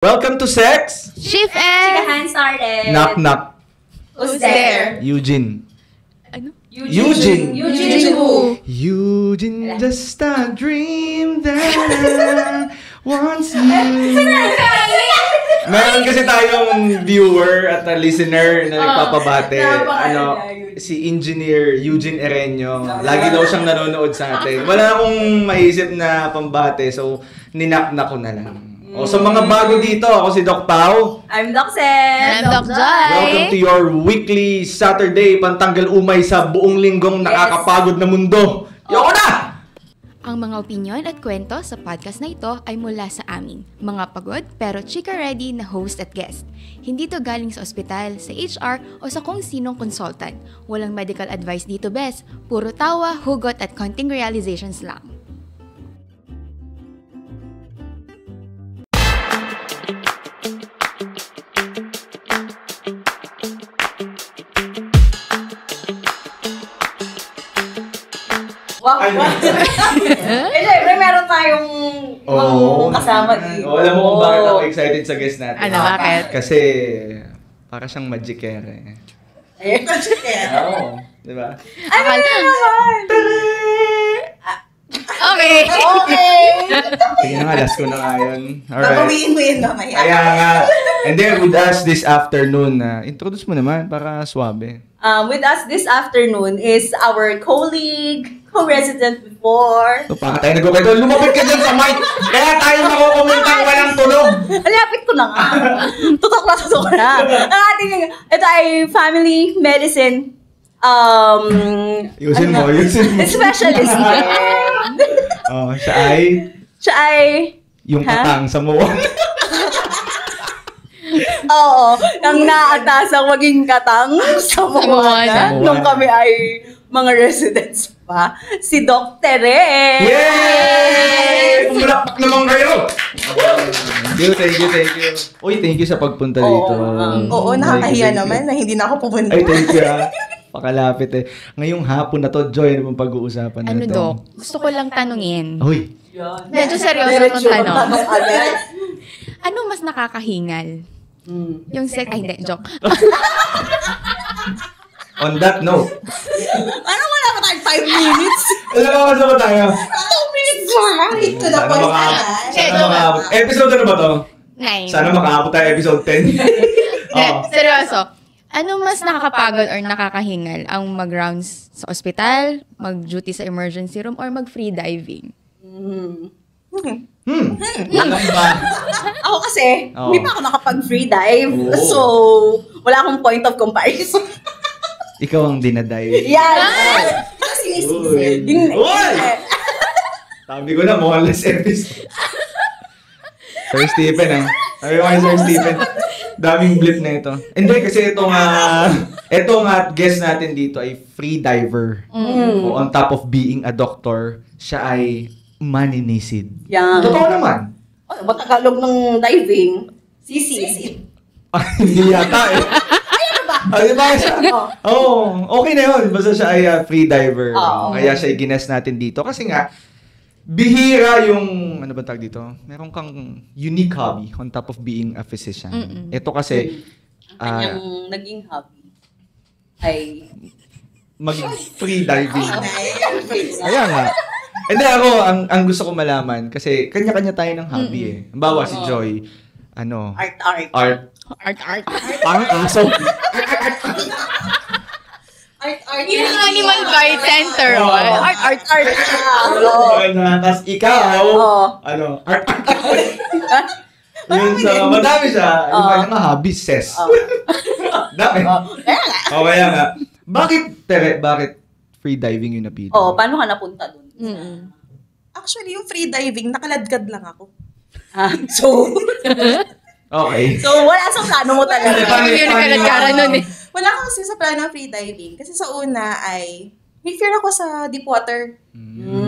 Welcome to Sex! Shift Chikahan started. Knock knock. Who's there? Eugene. Ano? Eugene. Eugene who? Eugene, just a dream that I once knew. Meron kasi tayong viewer at a listener na nagpapabate. Si Engineer Eugene Ereño. Lagi daw siyang nanonood sa atin. Wala akong maisip na pambate, so ninakna ko na lang. O sa mga bago dito, ako si Doc Pao. I'm Doc Sen. I'm Doc Joy. Welcome to your weekly Saturday pantanggal umay sa buong linggong nakakapagod na mundo. Yoko na! Ang mga opinyon at kwento sa podcast na ito ay mula sa amin, mga pagod pero chika ready na host at guest. Hindi to galing sa ospital, sa HR o sa kung sinong consultant. Walang medical advice dito, bes. Puro tawa, hugot at konting realizations lang. Wow. Siyempre, meron tayong kasama dito. Alam mo kung bakit ako excited sa guest natin? Ano, bakit? Kasi para siyang magikere. Ayun, siya. Oo. Diba? Ano naman? Okay. Okay. Sige na nga, last ko na nga yun. Alright. Babawiin mo yun mamaya. Kaya nga. And then with us this afternoon, introduce mo naman para swabe. With us this afternoon is our colleague, co-resident before. So, baka tayo nagkukwento. Lumapit ka dyan sa mic! Kaya tayo makukommentang walang tunog! Lapit ko na nga. Tutok na. Ang ating, ito ay family medicine. Yusin mo. Specialist. Siya ay yung katang sa muwan. Oo. Ang naatasang maging katang sa Moana. Nung kami ay mga residents pa. Si Doc Tere. Yay! Pumulakpak naman kayo! Thank you. Uy, thank you sa pagpunta dito. Oo, nakakahiya naman na hindi na ako pupunta. Ay, thank you Pakalapit eh. Ngayong hapon na to, Joy, ano bang pag-uusapan na Ano, to? Doc? Gusto ko lang tanungin. Uy! Medyo seryoso itong tanong. agad. Ano mas nakakahingal? Yung sex... Ay, hindi. Joke. On that note. Ano wala pa tayong 5 minutes? Alam mo, kasama tayo. 2 minutes lang. To the point Sana makaabot. Episode ano ba to? 9. Sana makaabot tayo episode 10. Seryoso. Ano mas nakakapagod or nakakahingal? Ang mag-rounds sa ospital, mag-duty sa emergency room, or mag-free diving? Alam ba? Ako kasi, Oo. hindi pa ako nakapag-free dive. Oo. So, wala akong point of comparison. Ikaw ang dinadive. Yan. Sinisisi. Uy! Sabi ko na, mukhang last episode. Sir Stephen Sabi ko kay Sir Stephen, daming blip na ito. Hindi, kasi itong guest natin dito ay free diver. O on top of being a doctor, siya ay maninisid. Yan. Totoo naman. Matagalog ng diving. Sisi. Hindi yata eh. Di ba siya? Okay na yun. Basta siya ay free diver. Kaya siya ay gines natin dito. Kasi nga, bihira yung, ano ba tawag dito? Meron kang unique hobby on top of being a physician. Ito kasi, Kanyang naging hobby ay maging free diving. Kaya nga. Hindi ako, ang gusto ko malaman, kasi kanya-kanya tayo ng hobby eh. Halimbawa si Joy, art. Art. Parang aso. Art. Yung animal by center. Art. Tapos ikaw, art. Yun sa, madami siya. Yung mga hobby, ses. Dami. Kaya nga. Bakit free diving yung napili? Paano ka napunta dun? Actually, yung free diving, nakaladkad lang ako. So, Okay. so wala sa plano mo talaga. Paano Yung nagkaladkaran nun eh. Wala ako kasi sa plano ng free diving. Kasi sa una ay, may fear ako sa deep water.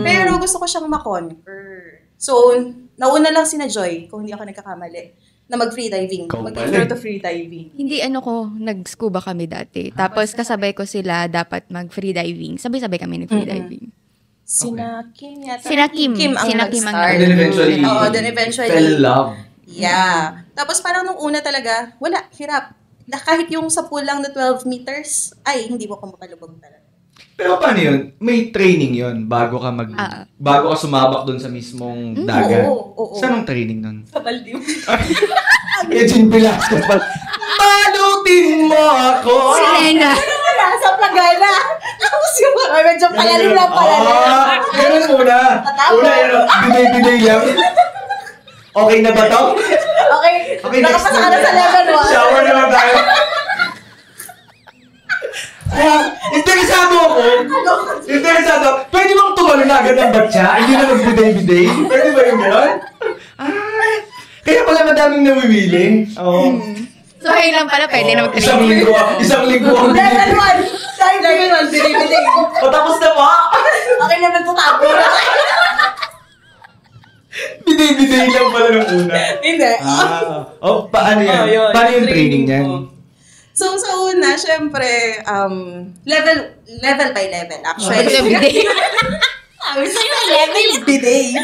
Pero gusto ko siyang ma-conquer. So, nauna lang si na Joy, kung hindi ako nagkakamali, na mag-free diving. Mag-intro to free diving. Hindi nag-scuba kami dati. Tapos kasabay ko sila dapat mag-free diving. Sabay-sabay kami nag-free diving. Sina Kim yata. Sina Kim. Kim ang Sina Kim ang nag-start. And then eventually, Then eventually, fell in love. Yeah. Tapos parang nung una talaga, wala, hirap. Kahit yung sa pool lang na 12 meters, ay, hindi mo ako makalubog talaga. Pero paano yun? May training yun bago ka bago ka sumabak doon sa mismong dagat. Oo. Saan ang training nun? Sa balde mo. Edwin Velasquez pa. Balutin mo ako! Selena! Wala, sa plagana. Tapos yung medyo palalim lang palalim. Ganun muna. Una yun, biday-biday lang. Okay na ba to? Okay, next nakapasa ka na sa level 1. Shower naman tayo. Interesado ako. Pwede bang tumalo na agad ang batya? Hindi na magbiday-biday? Pwede ba yung gano'n? Kaya pala madaming namimili. Oo. So, ayun lang pala, pwede na Isang linggo ang Level 1. Sorry, level 1. Binibili. Patapos na pa. Okay naman po tapo. Biday-biday lang pala ng una. Hindi. Paano yan? Yun. Paano yung training niyan? So, sa una, syempre, level by level, actually. Everyday. Sabi sa'yo, level. Biday.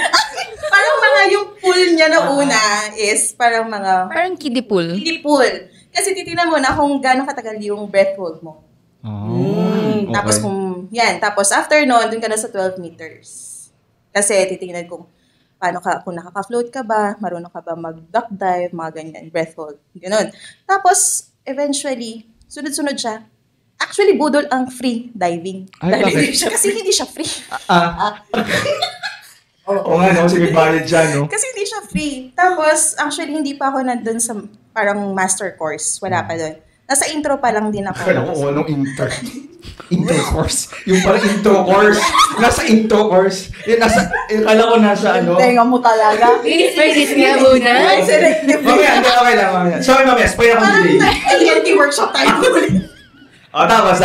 Parang mga yung pool niya na una is parang mga Parang kiddie pool. kiddie pool. Kasi titignan mo na kung gaano katagal yung breath hold mo. Okay. Tapos tapos after nun, dun ka na sa 12 meters. Kasi titignan kung kung nakaka-float ka ba, marunong ka ba mag-duck dive, mga ganyan, breath hold, ganun. Tapos, eventually, sunod-sunod siya. Actually, budol ang free diving. Ay, bakit? Kasi hindi siya free. Oo nga, no? Kasi may bayad siya, no? Kasi hindi siya free. Tapos, actually, hindi pa ako nandun sa parang master course. Wala pa doon. Nasa intro pa lang din ako. Kala ko, anong intro course? Yung parang intro course. Nasa intro course. Kala ko nasa ano. Tenga mo talaga. Inis nga muna. Selective. Mamaya, okay lang, mamaya. Sorry, mamaya. Spoil akong Parang delay. ANT workshop tayo ulit. Tapos.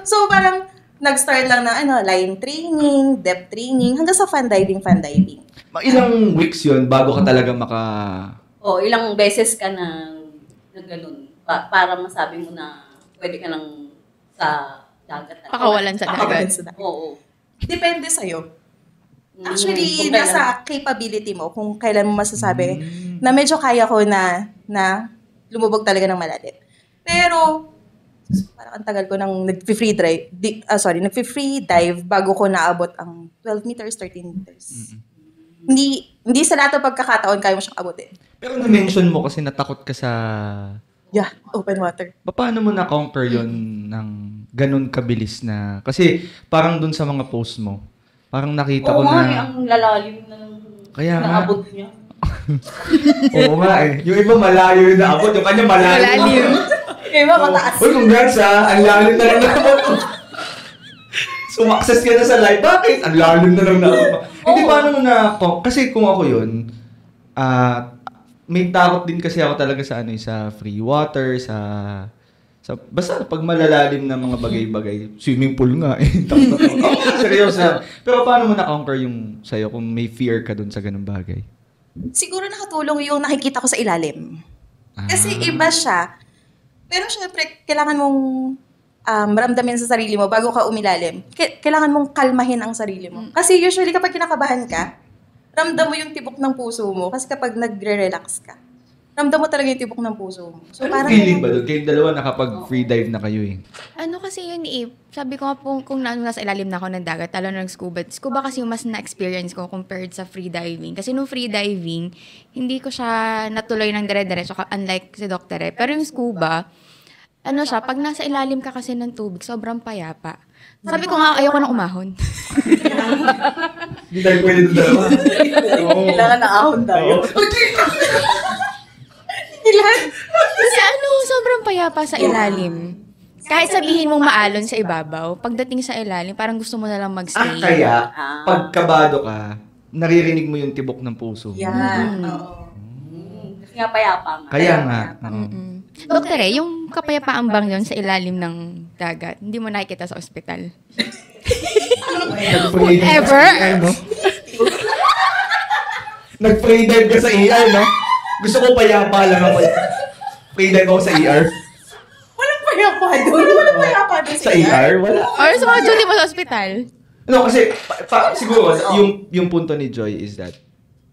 So, parang nag-start lang ng line training, depth training, hanggang sa fun diving. Ilang weeks yun bago ka talaga Ilang beses ka na ganun. Para masabi mo na pwede ka nang sa dagat. Pakawalan sa dagat. Oo. Depende sa'yo. Actually, kung nasa capability mo kung kailan mo masasabi na medyo kaya ko na lumubog talaga ng malalim. Pero, parang ang tagal ko nang nag-free dive bago ko naabot ang 12 meters, 13 meters. Hindi sa lahat ng pagkakataon kaya mo siyang abutin. Pero na-mention mo kasi natakot ka sa... Yeah, open water. Paano mo na-conquer yun ng ganun kabilis na... Kasi parang dun sa mga post mo, parang nakita ko na... ang lalalim na naabot niya. Oo nga eh. Yung iba malayo yung naabot, yung kanya malalim. Iba mataas. Uy, congrats ha! Ang lalim na lang naabot. Sumakses ka na sa live. Bakit? Ang lalim na lang naabot. Hindi, paano mo na... Kasi kung ako yun, may takot din kasi ako talaga sa sa free water, sa basta pag malalalim na mga bagay-bagay, swimming pool nga eh. Seryoso. Pero paano mo na-conquer yung sa'yo kung may fear ka dun sa ganung bagay? Siguro nakatulong yung nakikita ko sa ilalim. Kasi iba siya. Pero syempre, kailangan mong maramdamin sa sarili mo bago ka umilalim. Kailangan mong kalmahin ang sarili mo. Kasi usually kapag kinakabahan ka, ramdam mo yung tibok ng puso mo. Kasi kapag nagre-relax ka, ramdam mo talaga yung tibok ng puso mo. So, anong feeling ba doon? Kayong dalawa nakapag-free dive na kayo eh. Ano kasi yun sabi ko nga po, kung nasa ilalim na ako ng dagat, talo na ng scuba kasi yung mas na-experience ko compared sa free diving. Kasi nung free diving, hindi ko siya natuloy ng dire-diretso, unlike si Dr. Pero yung scuba, pag nasa ilalim ka kasi ng tubig, sobrang payapa. Sabi ko nga, ayoko nang umahon. Hindi tayo pwede doon dalawa. Kailangan na ahon tayo. Kasi sobrang payapa sa ilalim. Kahit sabihin mong maalon sa ibabaw, pagdating sa ilalim, parang gusto mo na lang magstay. Kaya, pagkabado ka, naririnig mo yung tibok ng puso. Yeah. Kasi nga payapa nga. Kaya nga. Doktor yung kapayapaang bang yun sa ilalim ng dagat, hindi mo nakikita sa ospital. Ever? Nag-free dive ka sa ER, no? Gusto ko payapa lang ako. Free dive ako sa ER. Walang payapa doon. Sa ER? Wala. Or sa mga duty mo sa ospital? No, kasi siguro yung punto ni Joy is that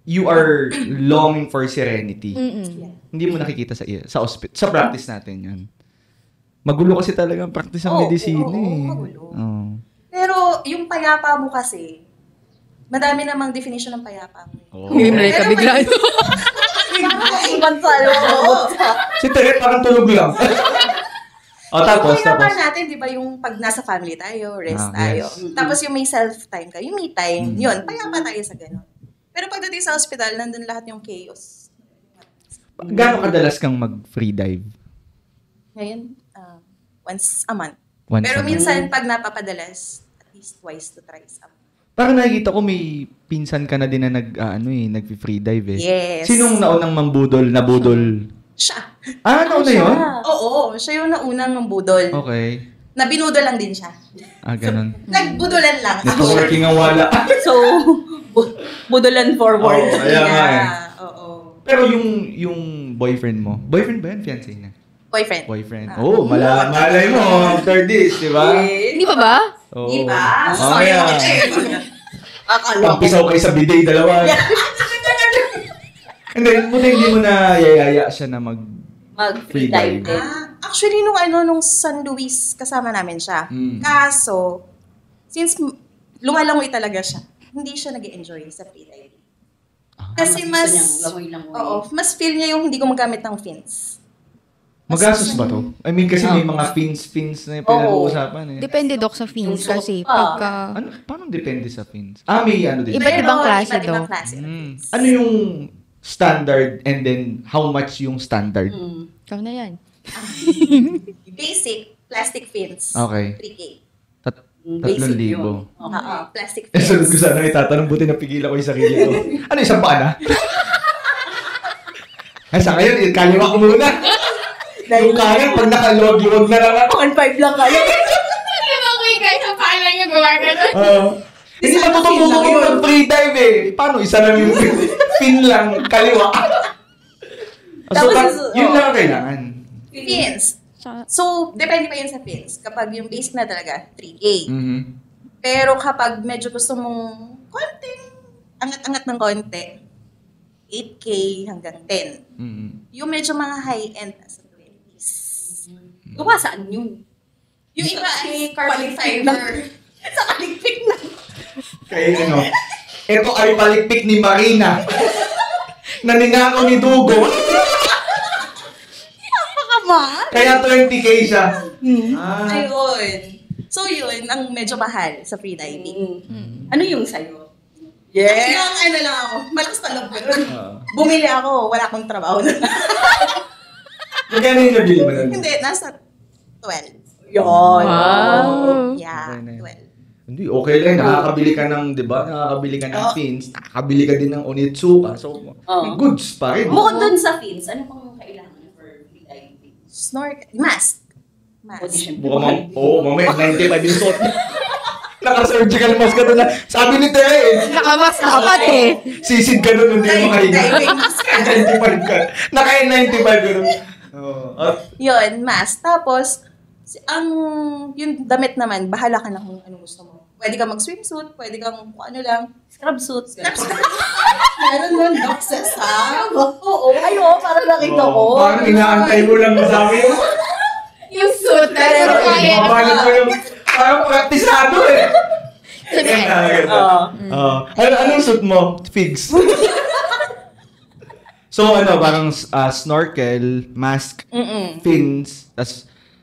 you are longing for serenity. Mm-mm. Hindi mo nakikita sa practice natin yun. Magulo kasi talaga ang practice ng medisina magulo. Oh. Pero yung payapa mo kasi, madami namang definition ng payapa mo. Himlay ka bigla. Si Tere parang tulog lang. Tapos. Natin, di ba, yung pag nasa family tayo, rest tayo. Yes. Tapos yung may self-time ka, yung me time, yun, payapa tayo sa ganun. Pero pagdating sa hospital, nandun lahat yung chaos. Gaano kadalas kang mag-free dive? Ngayon, once a month. Once Pero a month. minsan, pag napapadalas, at least twice to thrice a month. Parang nakikita ko may pinsan ka na din na nag-free dive eh. Yes. Sinong naunang nabudol? Siya. Nauna yun? Oo, siya yung naunang mambudol. Okay. Nabinudol lang din siya. Ganun. Nagbudulan lang. Ito working ang wala. So, budulan forward. Kaya nga eh. Oo. Pero yung boyfriend mo, boyfriend ba yun? Fiancé na? Boyfriend. Malay mo after this, di ba? Hindi pa ba? Di ba? Sorry Sorry ako. Akala ko. Pampisaw kayo sa bidet, dalawa. Hindi mo na yayaya siya na Mag-free dive din. Actually, nung San Luis, kasama namin siya. Kaso, since lumalangoy talaga siya, hindi siya nag-enjoy sa free diving. Kasi mas feel niya yung hindi gumagamit ng fins. Magastos ba to? I mean, kasi may mga fins na pinag-uusapan eh. Depende, Dok, sa fins kasi pagka... Paano depende sa fins? May ano din. Iba't ibang klase, Iba't ibang Dok. klase. Ano yung standard and then how much yung standard? Ikaw na yan. Basic, plastic fins. Okay. 3K. 3,000. Plastic Sunod ko fins. sana itatanong, buti napigilan ko yung sarili ko. Ano, isang paa na? Sa ngayon, kaliwa ko muna. Yung kanan, pag nakaluwag-luwag na lang ako. 1.5 lang kayo. Okay, guys, ang paalang yung gumagano. Hindi matutututo ko mag-free dive eh. Paano? Isa lang yung fin lang, kaliwa. Yun lang ang kailangan. Fins. So, depende pa yun sa fins. Kapag yung basic na talaga, 3K. Pero kapag medyo gusto mong konting angat-angat ng konti, 8K hanggang 10. Yung medyo mga high-end, nasa 20s. Saan yun? Yung iba ay carbon fiber. Sa kaligpit na. Kaya ito ay palikpik ni Marina. Naningaw ni Dugo. Kaya 20K siya. Ayun. So yun, ang medyo mahal sa free diving. Ano yung sa'yo? Ano lang ako, malakas pa loob ko nun. Bumili ako, wala akong trabaho nun. Magkano yung nabili mo nun? Hindi, nasa 12. Yun. Wow. Yeah, Okay na yun. 12. Hindi, okay lang. Nakakabili ka ng, di ba? Nakakabili ka ng fins. Nakakabili ka din ng onitsuka. So, goods pa rin. Bukod dun sa fins, ano pang kailangan for free diving? Snorkel, mask. Audition. Mamaya, 95 yung suot. Naka-surgical mask ka doon. Sabi ni Tere Nakamax na kapat eh. sisid ka doon, hindi mo makahinga. Diving mask. 95 ka. Naka-95 ka doon. Yun, mask. Tapos, yung damit naman, bahala ka na kung ano gusto mo. Pwede kang mag-swimsuit, pwede kang kung ano lang. Scrub suit. Meron nun, boxes, ha? Oo. Parang nakita ko. Parang inaantay mo lang sabi mo. Yung suit na Pero kaya mapapalit mo yung parang praktisado eh. Anong suit mo? Figs. So parang snorkel, mask, fins,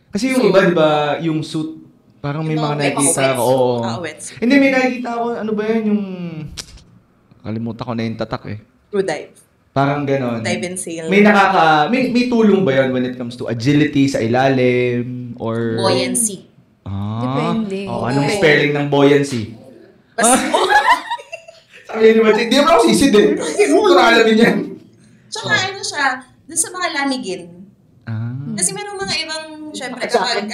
kasi yung iba, di ba, yung suit, parang may mga nakikita ko. Hindi, may nakikita ako, ano ba yun, yung, kalimutan ko na yung tatak eh. True dive. Parang ganon. Dive and sail. May tulong ba yun when it comes to agility sa ilalim, or... Buoyancy. Depende. Anong spelling ng buoyancy? Basta, Sabi ni Mati, hindi naman ako sisid eh. Hindi ko na alamin yan. tsaka ano siya, dun sa mga lamigin. Kasi meron mga ibang, syempre, kapag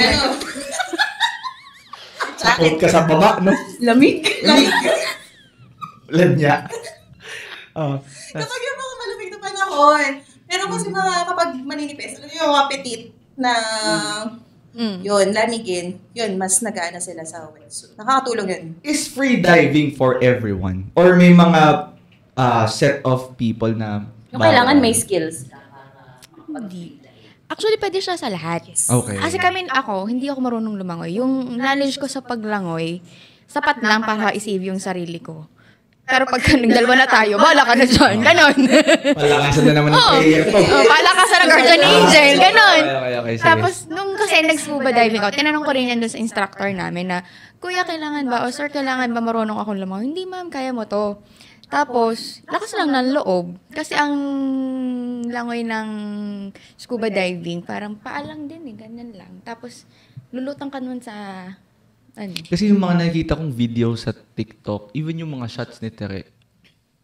Sakot ka sa baba, no? Lamig. Lanya. Kapag yung mga malamig na panahon, pero kasi mga kapag maninipis, alam mo yung mga petit na, yun, lamigin, yun, mas nag-aana sila sa wetsuit. Nakakatulong yun. Is free diving for everyone? Or may mga set of people na Yung kailangan may skills. Hindi. Actually, pwede siya sa lahat. Okay. Kasi hindi ako marunong lumangoy. Yung knowledge ko sa paglangoy, sapat lang para i-save yung sarili ko. Pero pag nagdalawa na tayo, bahala ka na dyan. Ganon. Palakasan na naman ng player to. Palakasan ng guardian angel. Ganon. Okay, sige. Tapos, nung kasi nag-scuba diving ako, tinanong ko rin yan doon sa instructor namin na, Kuya, kailangan ba? O Sir, kailangan ba marunong akong lumangoy? Hindi, ma'am, kaya mo to. Tapos, lakas lang ng loob. Kasi ang langoy ng scuba diving, parang paalang din ganyan lang. Tapos, lulutang ka nun sa... Kasi yung mga nakikita kong video sa TikTok, even yung mga shots ni Tere,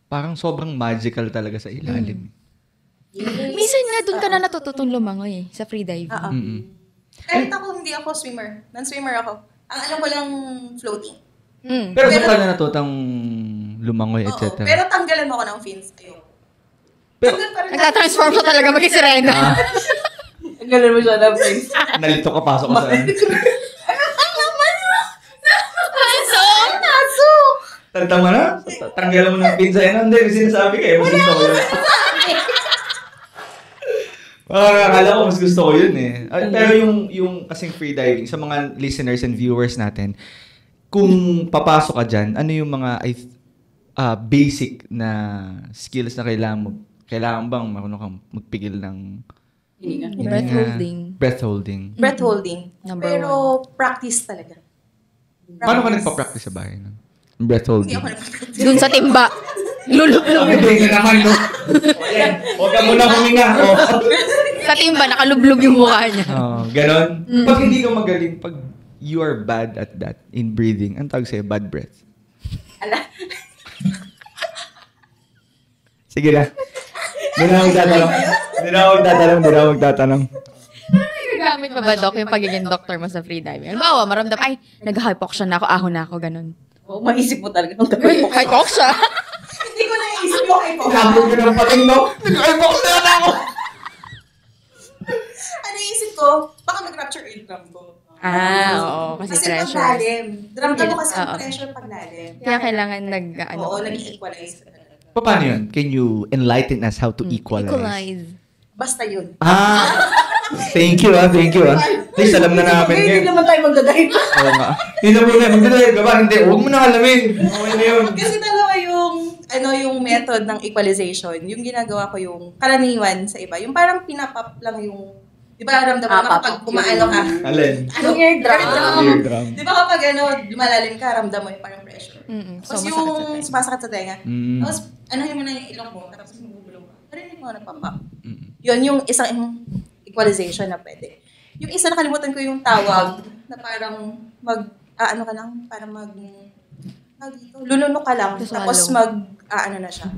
parang sobrang magical talaga sa ilalim. Minsan nga doon ka na natututong lumangoy sa free diving. Kahit ako, hindi ako swimmer. Non-swimmer ako. Ang alam ko lang, floating. Pero doon ka na natutang lumangoy, etc. Pero tanggalan mo ako ng fins. Pero, nagtatransform siya talaga maging sirena. Tanggalan mo siya ng fins. nalito ka, pasok ka saan. Tama na? Tanggalan mo ng pinsa yan. Hindi, may sinasabi kayo. Mas gusto ko yun. Akala ko mas gusto ko yun eh. Pero yung kasing free diving, sa mga listeners and viewers natin, kung papasok ka dyan, ano yung mga basic na skills na kailangan mo? Kailangan bang marunong kang magpigil ng breath-holding. Breath-holding. Pero practice talaga. Paano ka nagpa-practice sa bahay? Breath-holding. Hindi ako nagpa-practice. Doon sa timba. Lulublog. Hindi na naman, no? Ayan, huwag ka muna huminga. Sa timba, nakalublog yung mukha niya. Ganon. Pag hindi ka magaling, pag you are bad at that, in breathing, ang tawag sa'yo, bad breath. Ala. Sige na. Hindi na ako magtatanong. Gamit pa ba, Doc, yung pagiging doctor mo sa free diving? Halimbawa, maramdam, ay, nag-hypoxia na ako, ahon na ako, ganun. Oo, maisip mo talaga. Hypoxia? Hindi ko naisip yung hypoxia. Kabog ka ng pating, no? Nag-hypoxia na ako! Ano isip ko? Baka mag-rupture eardrum ko. Oo, kasi pressure. paglalim. Ramdam mo kasi ang pressure paglalim. Kaya kailangan Oo, nag-equalize. Paano yun? Can you enlighten us how to equalize? Basta yun. Thank you. Please, alam na namin. Hindi naman tayo magdadive. Oo nga. Hindi na muna, magdadive ka ba? Hindi, huwag mo na alamin. Okay na yun. Kasi dalawa yung method ng equalization. Yung ginagawa ko yung karaniwan sa iba. Yung parang pinapap lang yung, di ba ramdam mo na kapag kumaano ka? Alin? Yung eardrum. Eardrum. Di ba kapag lumalalim ka, ramdam mo yung parang pressure. Tapos So, yung sumasakit sa tenga. Tapos, anuhin mo na yung ilong mo. Tapos, bubulong ka. Narinig mo nagpapap. Yun yung isang equalization na pwede. Yung isa nakalimutan ko yung tawag na parang lulunok ka lang. Tapos na siya.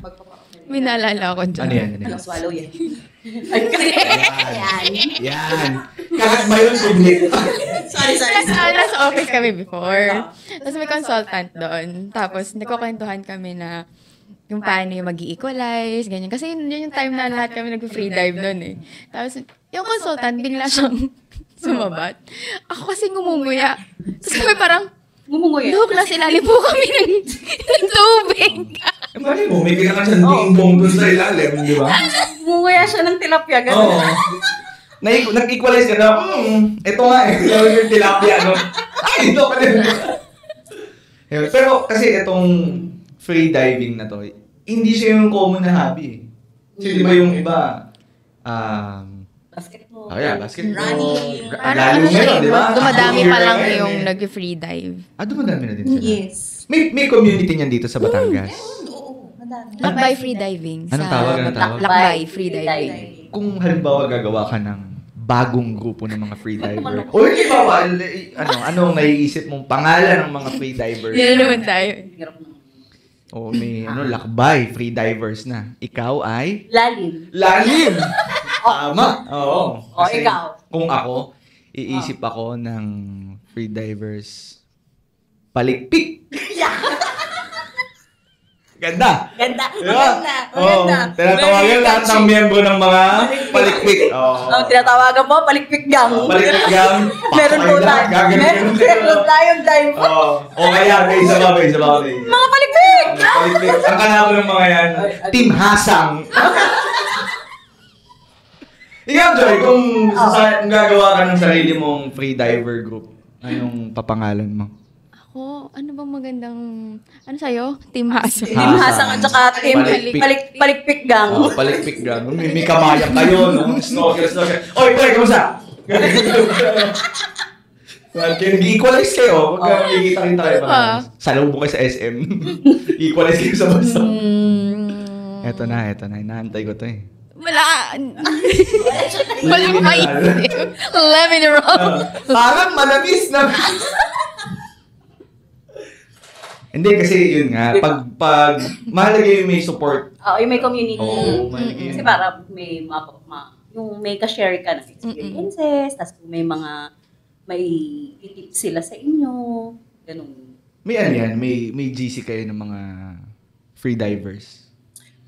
May naalala ako dyan. Ano yan? Swallow yan. Yan. Kahit ba yun, public? Sorry. Nasa office kami before. Tapos may consultant doon. Tapos nagkukwentuhan kami na yung paano yung mag-equalize, ganyan. Kasi yun yung time na lahat kami nag-free dive noon eh. Tapos yung consultant, bigla siyang sumabat. Ako kasi ngumunguya. Tapos kami parang, Ngumunguya. Dok, nasa ilalim po kami ng tubig. Mali mo, may kailangan siyang ding-bong doon sa ilalim, di ba? Ngumunguya siya ng tilapia. Oo. Nag-equalize ka na, ito nga eh, yung tilapia, no? Ay, ito pa rin. Pero kasi itong free diving na to, hindi siya yung common na hobby eh. Kasi di ba yung iba, Basketball. basketball. Running. Parang di ba? dumadami pa lang yung nag-free dive. Dumadami na din sila. Yes. May community niyan dito sa Batangas. Oo, madami. Lakbay free diving. Anong tawag? Lakbay free diving. Kung halimbawa gagawa ka ng bagong grupo ng mga free diver. O hindi ba, anong naiisip mong pangalan ng mga free divers? Yan naman tayo. O may lakbay, free divers na. Ikaw ay? Lalim. Tama. Oo. Kasi ikaw. Kung ako, iisip ako ng free divers palikpik. Ganda. Ganda. Diba? Maganda. Oo. Maganda. Tinatawagan lahat ng miyembro ng mga palikpik. Oo. Tinatawagan po, palikpik gang. Palikpik gang. Meron po tayo. Meron tayong dive. Oo. O kaya, may isa ba? Mga palikpik! Palikpik. Ang kanako ng mga yan, Team Hasang. Ikaw, Joy, kung gagawa ka ng sarili mong freediver group, anong papangalan mo? Ako, ano bang magandang, ano sa'yo? Team Hasang. Team Hasang at saka team palikpik gang. Oh, palikpik gang. May kamayan kayo, no? Snorkel. Oy, pre, kamusta? Nag-equalize kayo. Huwag magkikita-kita kayo. Salubong kayo sa SM. Equalize kayo sa basa. Eto na. Inaantay ko to eh. Wala ko maisip. Lemon roll. Parang malamis na. Hindi kasi yun nga, pag mahalaga yung may support. Yung may community. Oo, mahalaga yun. Kasi para may yung may ka-share ka ng experiences, tapos kung may mga may titip sila sa inyo, ganun. May ano yan, may GC kayo ng mga freedivers.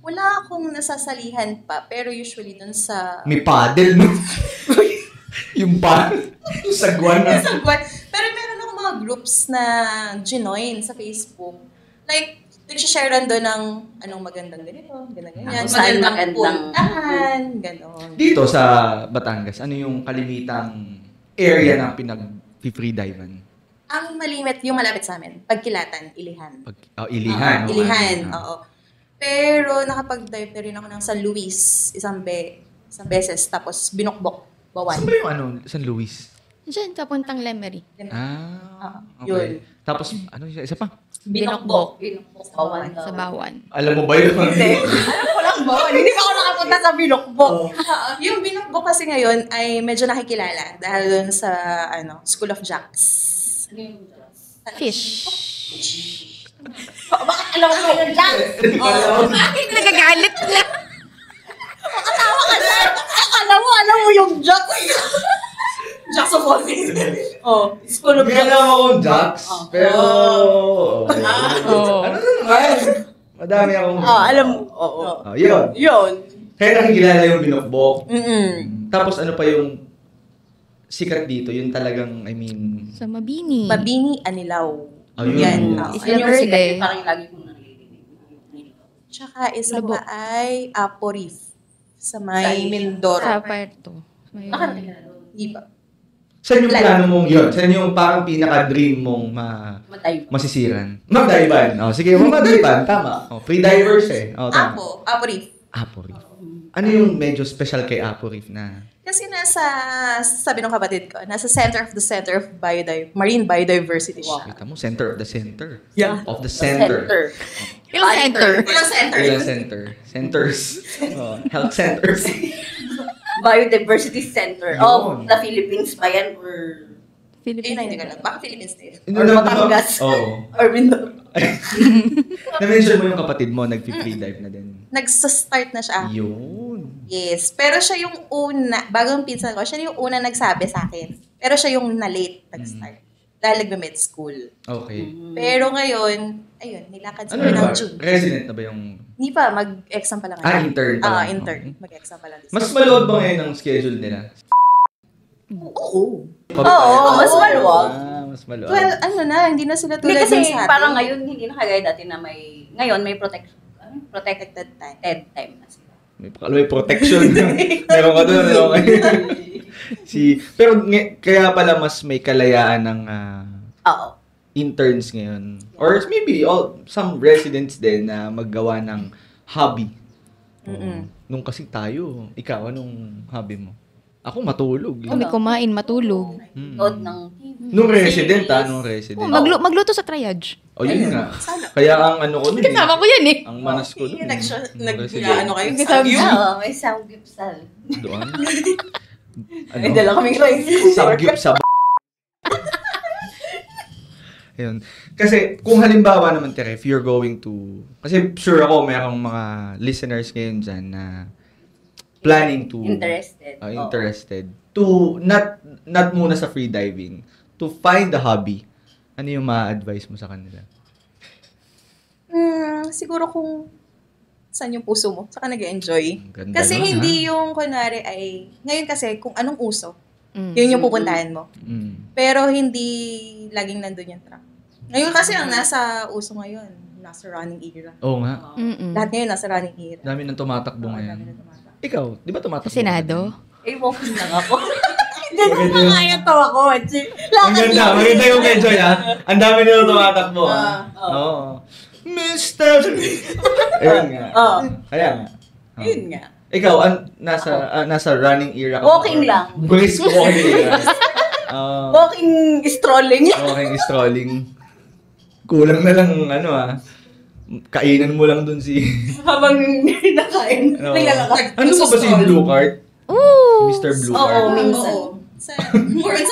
Wala akong nasasalihan pa, pero usually dun sa... May paddle, no? Yung sagwan na. Pero meron akong mga groups na ginoin sa Facebook. Like, nagsisharean doon ng anong magandang ganito, ganyan. Magandang puntahan, gano'n. Dito sa Batangas, ano yung kalimitang area na pinag-freedivan? Ang malimit, yung malapit sa amin, Pagkilatan, Ilihan. Ilihan. Ilihan, oo. Pero nakapag-dive na rin ako ng San Luis isang beses, tapos Binokbok, Bawan. Saan ba yung San Luis? Diyan, papuntang Lemery. Okay. Yun. Tapos, isa pa? Binokbok. Bawan. Sa Bawan. Alam mo ba yun? Hindi. Alam ko lang Bawan. Hindi pa ako nakapunta sa Binokbok. Yung Binokbok kasi ngayon ay medyo nakikilala dahil dun sa School of Jacks. Fish. Bakit alam mo yung Jacks? Bakit nagagalit na? Makatawa ka na. Alam mo yung Jacks. Jacks of all things. School of May alam akong Jacks, pero... Ano naman? Madami akong... alam mo. Yun. Kaya nakikilala yung Binokbok. Tapos ano pa yung sikat dito? Yung talagang, sa Mabini. Mabini, Anilaw. Yun. Yan. Isla Verde. Parang lagi kong narinig. Tsaka isa pa ay Apo Reef sa may Mindoro. Sa Puerto. Hindi pa. Saan yung plano mong yun? Saan yung parang pinaka-dream mong masisiran? Magdaiban. Sige, magdaiban. Tama. Freedivers eh. Tama. Apo Reef. Apo Reef. Ano yung medyo special kay Apo Reef na? Kasi sabi ng kapatid ko, nasa center of marine biodiversity siya. Kita mo, center of the center. Yeah. Of the center. Ilang center? Ilang center? Centers. Health centers. Biodiversity Center of the Philippines ba yan? Or Philippines. Hindi ko alam. Baka Philippines din. Or Batangas. Oo. Or Mindoro. Na-mention mo yung kapatid mo, nag-free dive na din. Nagsa-start na siya. Yun. Yes. Pero siya yung una, bagong pinsan ko, siya yung una nagsabi sa akin. Pero siya yung na-late nag-start. Dahil nag-med school. Okay. Pero ngayon, ayun, nilakad Ano sila ba? ng June. Resident na ba yung... Hindi pa, mag-exam pa lang. intern pa lang. Intern. Mag-exam pa lang. Mas malood ba ngayon ang schedule nila? Oo. Mas maluwag. Mas maluwag. Well, hindi na sila Hindi tulad kasi dun sa atin. parang ngayon, hindi na kagaya dati na ngayon may protected time na sila. May protection. Meron ka doon. Pero kaya pala mas may kalayaan ng interns ngayon. Or maybe some residents din na maggawa ng hobby. Nung kasi ikaw, anong hobby mo? Ako matulog. Kami kumain, matulog. Nood ng TV. Nung resident. Magluto sa triage. Yun nga. Kaya ang ano ko nun. Kasama ko yan eh. Ang manas ko nun. kayo? May samgyupsal. Doon? May dala kaming rice cooker. Samgyup sa Ayun. Kasi kung halimbawa naman, Tere, if you're going to... Kasi sure ako merong mga listeners ngayon dyan na planning to... Interested. To, not muna sa freediving. To find a hobby. Ano yung ma-advise mo sa kanila? siguro kung saan yung puso mo, saka nag-enjoy. Ganda Kasi nun, hindi yung, kunwari ay, ngayon kasi, kung anong uso, Mm. yun yung pupuntahan mo. Mm. Pero hindi laging nandun yung track. Ngayon kasi ang nasa uso ngayon, nasa running era. Oo nga. Mm-mm. Lahat ngayon nasa running era. Dami nang tumatakbo Oo, ngayon. dami na tumatak. Ikaw, di ba tumatakbo? Senado? Eh, walking lang ako. Hindi ko makaya to ako. Ang ganda. Maganda yung kay Joy, ha? Ang dami nila tumatakbo, ha? Oo. Mr. Ayun nga. Oo. Kaya nga. Oo. Yun nga. Ikaw, nasa running era ka. Walking lang. Brisk walking era. Walking, strolling. Walking, strolling. Kulang na lang, kainan mo lang dun si... Habang nakain. Ano Naglalakad. ano ba si Blue Card? Ooh! Mr. Blue Oo, Card. minsan. Oo. More on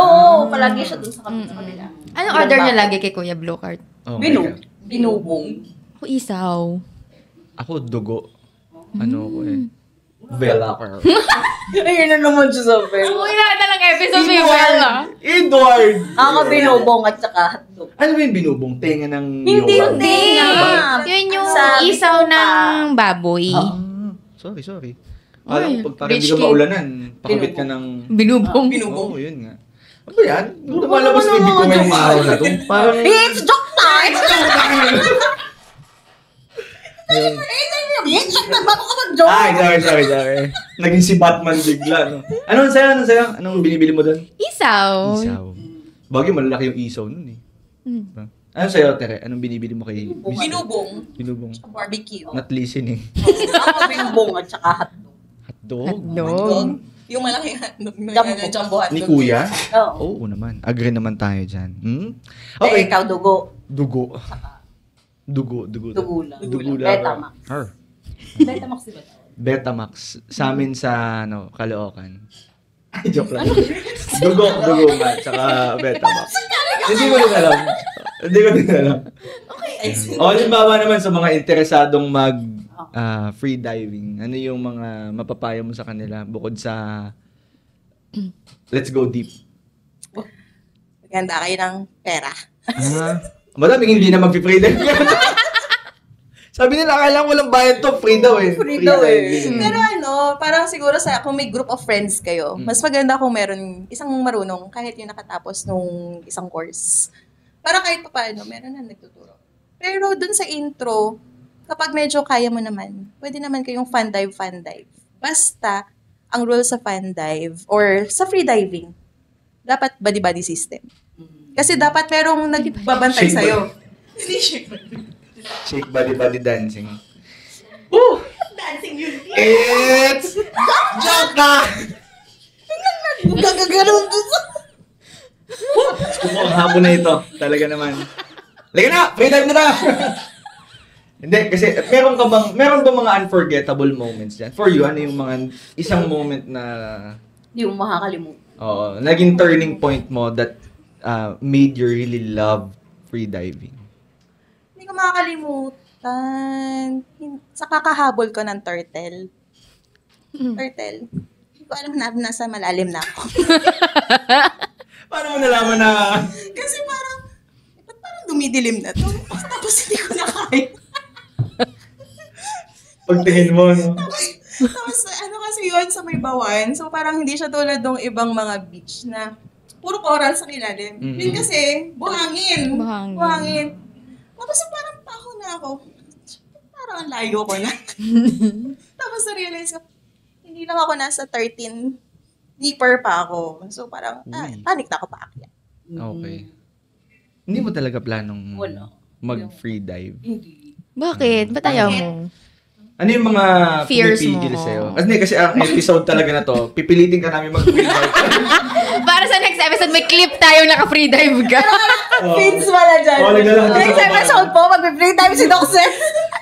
Oo, palagi siya dun sa kanila. Anong order niya lagi kay Kuya Blue Card? Oh my God. Binubong. Ako isaw. Ako, dugo. Ano ko eh. Velacquer. Ayun na naman siya sabi. Uy, lahat na lang episode may Bella. Edward! Ako binubong at saka hotdog. Ano ba yung binubong? Tenga ng Hindi, yowang? hindi. Yun yung Sa isaw bituka. ng baboy. Sorry. Ay, Alam ko, pag hindi rich ka kid. maulanan, pakabit ka ng... Binubong. Oo, yun nga. Ano ba yan? Nung lumalabas na ibig ko ngayong araw na to, parang... It's joke time! Ayun. Bitch, bago ka mag-joke. Ay, sorry. Naging si Batman bigla, no? Anong sa'yo? Anong binibili mo doon? Isaw. Isaw. Bagay, malalaki yung isaw nun eh. Mm. Ano sa'yo, Tere? Anong binibili mo kay Mr. binubong. Binubong. Barbecue. Not listening. Ako binubong at saka hotdog. Hotdog. Hotdog. Yung malaking hotdog na Jumbo. jumbo hotdog. Ni Kuya? Oo. Oo naman. Agree naman tayo dyan. Eh, Okay. ikaw dugo. Dugo. Dugo. Dugo lang. Dugo lang. Betamax. Her. Betamax diba? Betamax. Sa amin sa, Caloocan. Ay, joke lang. Dugo man. Tsaka Betamax. Hindi ko din alam. O, halimbawa naman sa mga interesadong free diving, ano yung mga mapapayo mo sa kanila bukod sa let's go deep? Maganda kayo ng pera. Madaming hindi na mag-free dive. Sabi nila, akala ko walang bayad to, free daw eh. Free daw eh. diving. Pero parang siguro kung may group of friends kayo, mas maganda kung meron isang marunong kahit yung nakatapos nung isang course. Para kahit paano, meron na nagtuturo. Pero dun sa intro, kapag medyo kaya mo naman, pwede naman kayong fun dive. Basta, ang rule sa fun dive or sa free diving, dapat body-body system. Kasi dapat merong nagbabantay Shake sa'yo. Shake body dancing. Woo! Dancing yun. It's joke na! Gagaganon dun sa... Ang hapon na ito. Talaga naman. Lagi na! Free dive na! Hindi, kasi meron ba mga unforgettable moments dyan? For you, ano yung mga isang moment na Hindi mo makakalimutan. naging turning point mo that made you really love free diving? Hindi ko makakalimutan. Sa kakahabol ko ng turtle. Turtle. Hindi ko alam na nasa malalim na ako. Paano mo nalaman na... Kasi ba't parang dumidilim na to? Tapos hindi ko na kaya. Pagtingin mo, no? Tapos kasi yun sa may bawan. So parang hindi siya tulad ng ibang mga beach na puro coral sa ilalim. Mm-hmm. Yun kasi, buhangin. Buhangin. Tapos parang paho na ako. Parang ang layo ko na. Tapos na-realize ko, hindi lang ako nasa 13. Deeper pa ako. So parang, panic na ako paakyat. Okay. Hindi mo talaga planong Wala. mag-free dive? Hindi. Bakit? Ba't ayaw mo? Ano yung mga Fears pumipigil mo. sa'yo? Kasi ang episode talaga na to, pipilitin ka namin mag-free dive. Para sa next episode, may clip tayo naka-free dive ka. Feeds wala dyan. Oh, lang. Next episode po, mag-free time si Doxer.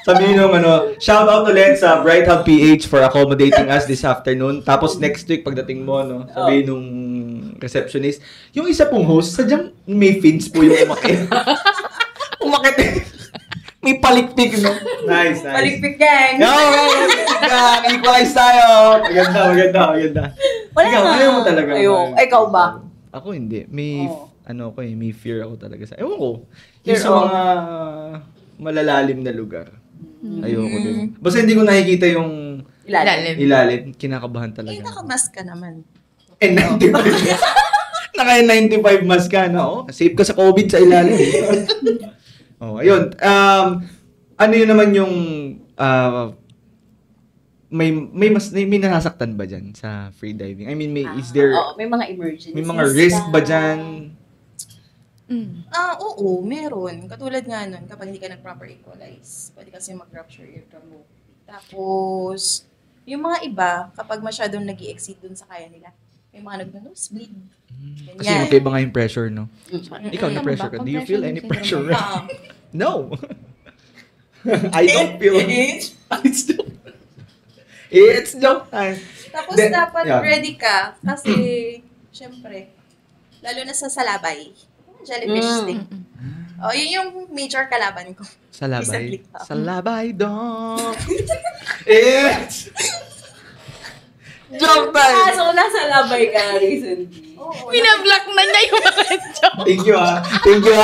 Sabihin nung shout out ulit sa Bright Hub PH for accommodating us this afternoon. Tapos next week pagdating mo, sabihin nung receptionist, yung isa pong host, sadyang may fins po yung umakit. Umakit. May palikpik, no? Nice. Palikpik gang. Equalize tayo. Maganda. Wala Ikaw, na. ayaw mo talaga. Ikaw ba? Ako hindi. May, may fear ako talaga sa, ewan ko. Yung Fear sa of? mga malalalim na lugar. Ayoko din. Basta hindi ko nakikita yung ilalim. Kinakabahan talaga. Nakamask ka naman. N95. Naka-N95 mask ka na. Safe ka sa COVID sa ilalim. Ayun. Ano yun naman yung may nasasaktan ba dyan sa free diving? I mean, is there... may mga emergencies. May mga risk ba dyan? Oo, meron. Katulad nga nun, kapag hindi ka nag-proper equalize, pwede kasi mag-rupture eardrum mo. Tapos, yung mga iba, kapag masyadong nag-i-exceed dun sa kaya nila, may mga nag-nosebleed. Kasi magkaiba nga yung pressure, no? Ikaw, na-pressure ka. Do you feel any pressure? No. I don't feel it. It's joke time. Tapos dapat ready ka kasi, syempre, lalo na sa salabay. Jellyfish stick. Yun yung major kalaban ko. Salabay. Salabay dong. It's joke time. So nasa labay ka recently. Binablock na niya yung mga joke. Thank you.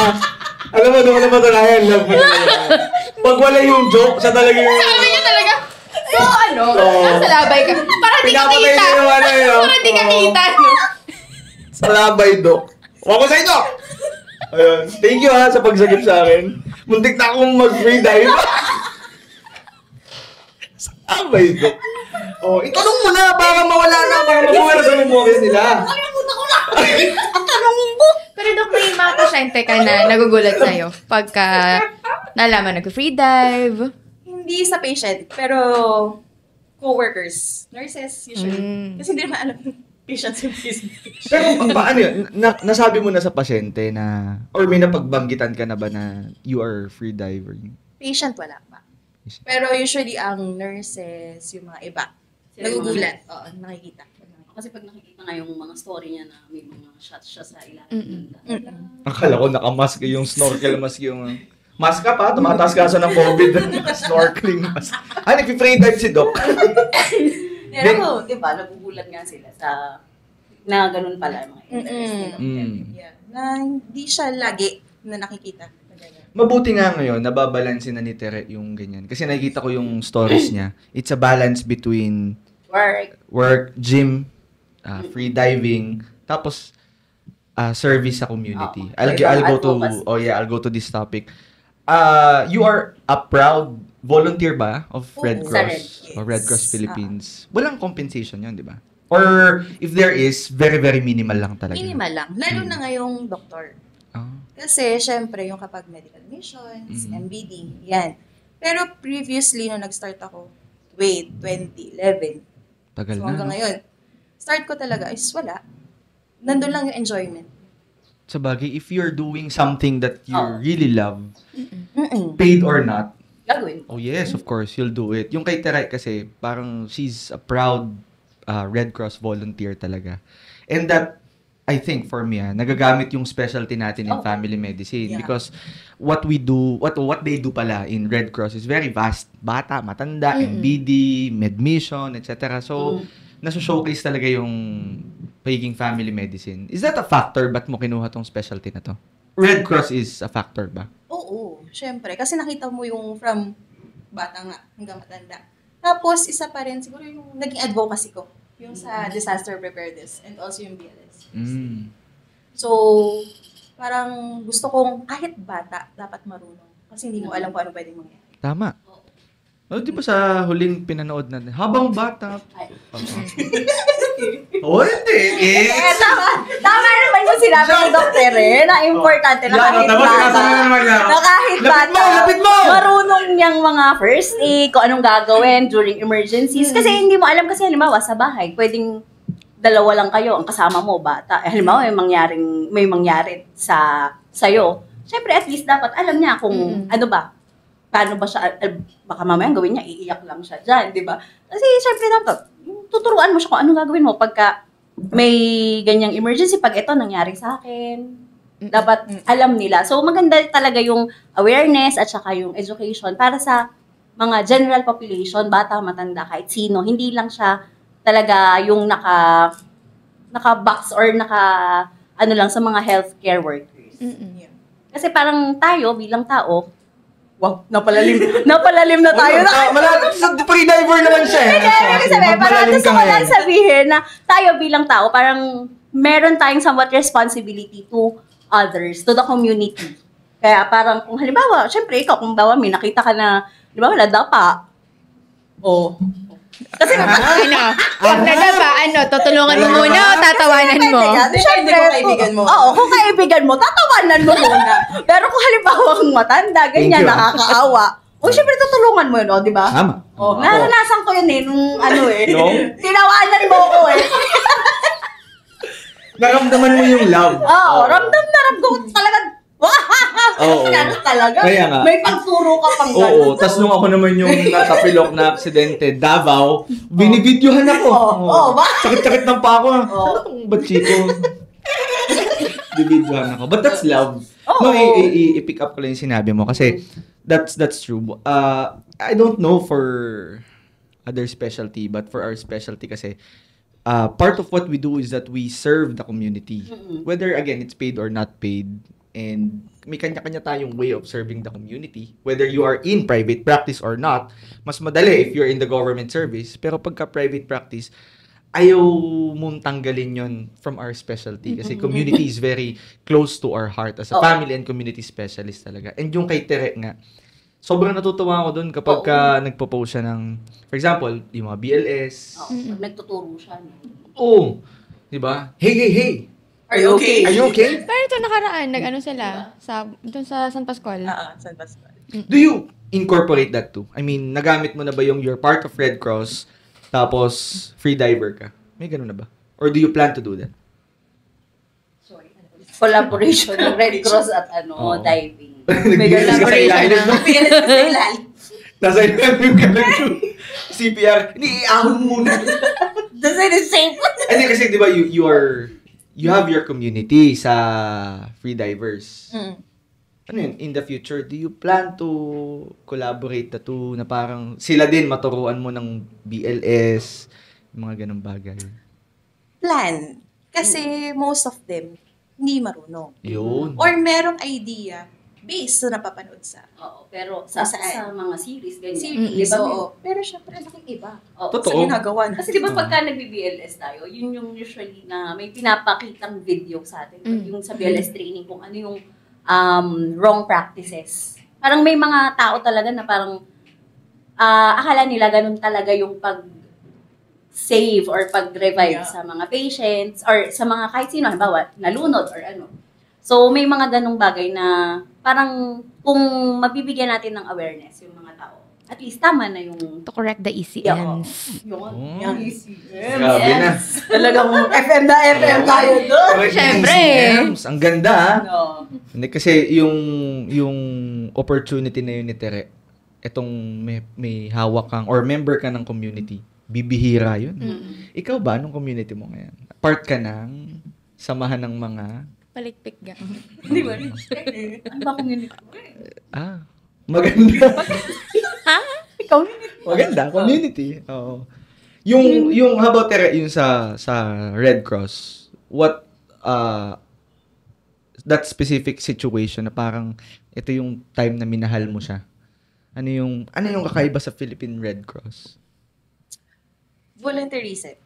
Alam mo, doon na patunayan. Love mo na yan. Pag wala yung joke, sa talaga yung... Sabi niya talaga, nasa labay ka. Para di ka kita. Para di ka kita, no? Salabay, Dok. Huwag ko sa inyo! Ayun. Thank you sa pagsagip sa akin. Muntik na akong mag-free dive. Salabay, Dok. Itanong mo na para mawala na. Para mawala sa memories nila. Pero Dok, may mga pasyente ka na nagugulat sa'yo pagka nalaman nag-free dive. Hindi sa patient, pero co-workers, nurses usually. Kasi hindi naman alam ng patients yung business. Pero paano yun? Nasabi mo na sa pasyente na, or may napagbangitan ka na ba na you are free diver? Patient, wala pa. Pero usually ang nurses, yung mga iba, nagugulat. Nakikita. Kasi pag nakikita nga yung mga story niya na may mga shots siya sa ilalim. Akala ko nakamask yung snorkel mask yung... Mask ka pa? Tumataas ka sa ng COVID. Snorkeling mask. Nag-free dive si Doc. Pero, di ba, nagugulat nga sila sa... na ganun pala yung mga interest nila. Na hindi siya lagi na nakikita. Mabuti nga ngayon, nababalansin na ni Tere yung ganyan. Kasi nakikita ko yung stories niya. It's a balance between... Work, gym, free diving, tapos service sa community. I'll go to this topic. You are a proud volunteer ba of Red Cross or Red Cross Philippines? Walang compensation 'yon, di ba? Or if there is, very very minimal lang talaga. Minimal lang, lalo na ngayong doktor. Kasi syempre yung kapag medical missions, MBD, yan. Pero previously nung nag-start ako, 2011. Tagal so hanggang ngayon, start ko talaga is wala. Nandun lang yung enjoyment. Sa bagay, if you're doing something that you really love, paid or not, gagawin. Oh yes, of course, you'll do it. Yung kay Teray kasi, parang she's a proud Red Cross volunteer talaga. And that, I think for me, nagagamit yung specialty natin in family medicine because what we do, what they do pala in Red Cross is very vast. Bata, matanda, MBD, medmission, etc. So, nasa-showcase talaga yung pagiging family medicine. Is that a factor? Ba't mo kinuha tong specialty na to? Red Cross is a factor ba? Oo, syempre. Kasi nakita mo yung from bata nga hanggang matanda. Tapos, isa pa rin siguro yung naging advocacy ko. Yung sa disaster preparedness and also yung BLS. So, parang gusto kong kahit bata, dapat marunong. Kasi hindi mo alam kung ano pwedeng mangyari. Tama. Di ba sa huling pinanood natin, habang bata... hindi. Tama naman yung sinabi ng doktor na importante na kahit bata, marunong niyang mga first aid, kung anong gagawin during emergencies. Kasi hindi mo alam kasi halimbawa sa bahay, pwedeng dalawa lang kayo, ang kasama mo, bata. Halimbawa, may mangyari sa'yo. Siyempre, at least dapat alam niya kung ano ba, paano ba siya, baka mamaya gawin niya, iiyak lang siya dyan, di ba? Kasi syempre dapat, tuturuan mo siya kung anong gagawin mo pagka may ganyang emergency, pag ito nangyari sa akin, dapat alam nila. So maganda talaga yung awareness at saka yung education para sa mga general population, bata, matanda, kahit sino. Hindi lang siya talaga yung naka-box or ano lang sa mga healthcare workers. Kasi parang tayo bilang tao, Wow, napalalim na tayo. Free-diver naman siya. Parang gusto ko lang sabihin na tayo bilang tao, parang meron tayong somewhat responsibility to others, to the community. Kaya parang kung halimbawa, syempre ikaw, kung bawa may nakita ka na, di ba, wala dapa. Kasi Pag nadapa, tutulungan mo muna o tatawanan mo? Siyempre, kaibigan mo. Oo, kung kaibigan mo, tatawanan mo muna. Pero kung halimbawa ang matanda, ganyan, nakakaawa. Siyempre tutulungan mo yun, di ba? Tama. Naranasan ko yun nung tinawanan mo ko Naramdaman mo yung love. Oo, ramdam ko talaga. Talaga. Kaya nga. May pagturo ka pang gano'n. Oo, tas nung ako naman yung natapilok na aksidente, Davao, binibidyohan ako. Ba? Sakit-sakit ng pa ako. Ano itong batsiko? Binibidyohan ako. But that's love. No, i-pick up ko lang yung sinabi mo kasi that's true. I don't know for other specialty, but for our specialty kasi, part of what we do is that we serve the community. Whether, again, it's paid or not paid. And may kanya-kanya tayong way of serving the community. Whether you are in private practice or not, mas madali if you're in the government service. Pero pagka private practice, ayaw mong tanggalin yon from our specialty. Kasi community is very close to our heart as a family and community specialist talaga. And yung kay Tere nga, sobrang natutuwa ako dun kapag nagpo-post siya ng, for example, yung mga BLS. Nagtuturo siya. Diba? Hey! Are you okay? Are you okay? Pero ito nakaraan, sila doon sa San Pascual. San Pascual. Do you incorporate that too? I mean, nagamit mo na ba you're part of Red Cross, tapos free diver ka? May ganun na ba? Or do you plan to do that? Sorry. Collaboration ng Red Cross at diving. Nag-BLS ka sa ilalim. Nag-BLS ka sa ilalim. Nasa ilalim ka lang yung CPR. Iniihahon muna. That's the same. Hindi kasi di ba you have your community sa free divers. Ano yun, in the future, do you plan to collaborate na to na parang sila din maturuan mo ng BLS, mga ganong bagay? Plan. Kasi most of them, hindi marunong. Yun. Or merong idea based sa napapanood sa. Pero sa mga series, ganyan. Series, diba? Pero syempre, nakikiba. Totoo. Sa ginagawa na. Kasi di ba pagka nag-BLS tayo, yun yung usually na may pinapakitang video sa atin. Yung sa BLS training, kung ano yung wrong practices. Parang may mga tao talaga na parang akala nila ganun talaga yung pag-save or pag-revive sa mga patients or sa mga kahit sino, halimbawa, nalunod or ano. So, may mga ganung bagay na parang kung mabibigyan natin ng awareness yung mga tao, at least tama na yung... To correct the ECMs. Yung ECMs. Grabe na. Talagang FM na FM tayo doon. Siyempre. Ang ganda. Hindi kasi yung opportunity na yun ni Tere, itong may hawak kang or member ka ng community, bibihira yun. Ikaw ba, anong community mo ngayon? Part ka ng samahan ng mga... Palikpik ga. Hindi ba? Ano ba community? Maganda. Community. Maganda, community. Oo. Yung how about Tere, yung sa Red Cross, what that specific situation na parang ito yung time na minahal mo siya. Ano yung kakaiba sa Philippine Red Cross? Volunteerism.